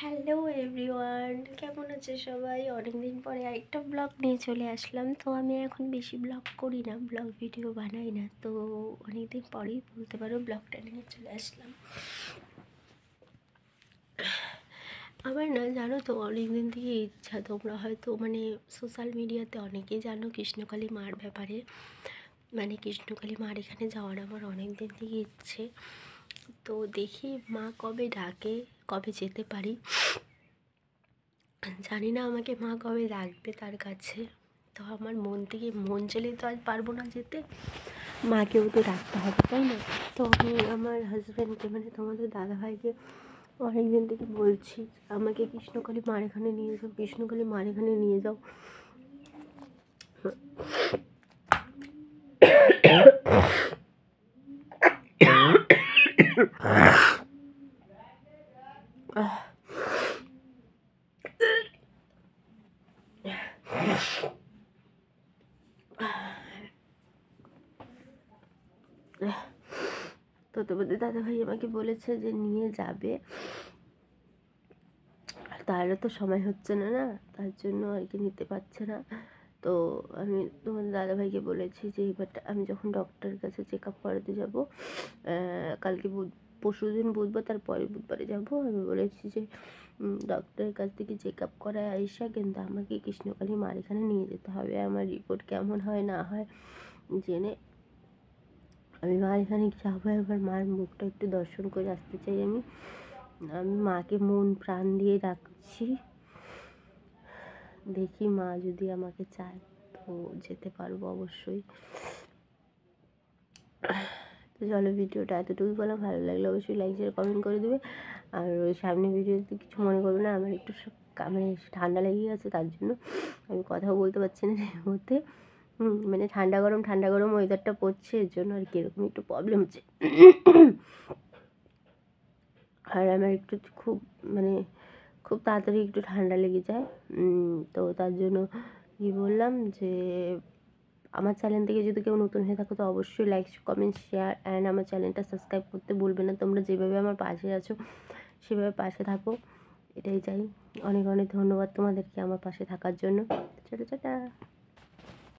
Hello everyone, কেমন আছে সবাই? অনেকদিন পরে আরেকটা ব্লগ নিয়ে চলে আসলাম। তো আমি এখন বেশি ব্লগ করি না, ব্লগ ভিডিও বানাই না। তো অনেকদিন পরেই বলতে পারো ব্লগটা নিয়ে চলে আসলাম। আমার না জানো তো অনেকদিন থেকে ইচ্ছা, তোমরা হয়তো সোশ্যাল মিডিয়াতে অনেকেই জানো কৃষ্ণকালী মার ব্যাপারে। কৃষ্ণকালী মার এখানে যাওয়ার আমার অনেক দিন থেকে ইচ্ছে। তো দেখি মা কবে ডাকে, কবে যেতে পারি। জানি না আমাকে মা কবে রাখবে তার কাছে। তো আমার মন থেকে মন চলে তো আজ পারবো না যেতে, মাকেও তো রাখতে হবে, তাই না? তো আমি আমার হাজব্যান্ডকে তোমাদের দাদাভাইকে অনেক দিন থেকে বলছি আমাকে কৃষ্ণকালী মার এখানে নিয়ে যাও, কৃষ্ণকালী মার এখানে নিয়ে যাও। তো তোমাদের দাদাভাই আমাকে বলেছে যে নিয়ে যাবে, তারও তো সময় হচ্ছে না, তার জন্য আর কি নিতে পারছে না। তো আমি তোমাদের দাদাভাইকে বলেছি যে এবারটা আমি যখন ডক্টরের কাছে চেক আপ করাতে যাবো, কালকে পরশু দিন বুধবার, তারপরে বুধবারে যাবো, আমি বলেছি যে ডক্টরের কাছ থেকে চেক আপ করায় আইসা কিন্তু আমাকে কৃষ্ণকালী মার এখানে নিয়ে যেতে হবে। আমার রিপোর্ট কেমন হয় না হয় জেনে আমি মার এখানে যাবো, একবার মার মুখটা একটু দর্শন করে আসতে চাই। আমি মাকে মন প্রাণ দিয়ে রাখছি, দেখি মা যদি আমাকে চায় তো যেতে পারবো অবশ্যই। তো চলো, ভিডিওটা এতটুকু বলা, ভালো লাগলে অবশ্যই লাইক শেয়ার কমেন্ট করে দেবে। আর ওই সামনে ভিডিওতে কিছু মনে করবে না, আমার একটু ঠান্ডা লেগে গেছে, তার জন্য আমি কথাও বলতে পারছি না এই মুহূর্তে। ঠান্ডা গরম ওয়েদারটা পড়ছে, এর জন্য আর কি এরকম একটু প্রবলেম হচ্ছে। আর আমার একটু খুব তাড়াতাড়ি একটু ঠান্ডা লেগে যায়। তো তার জন্য কি বললাম যে আমার চ্যানেল থেকে যদি কেউ নতুন হয়ে থাকো তো অবশ্যই লাইক কমেন্ট শেয়ার অ্যান্ড আমার চ্যানেলটা সাবস্ক্রাইব করতে ভুলবে না। তোমরা যেভাবে আমার পাশে আছো সেভাবে পাশে থাকো, এটাই চাই। অনেক অনেক ধন্যবাদ তোমাদেরকে আমার পাশে থাকার জন্য। টাটা।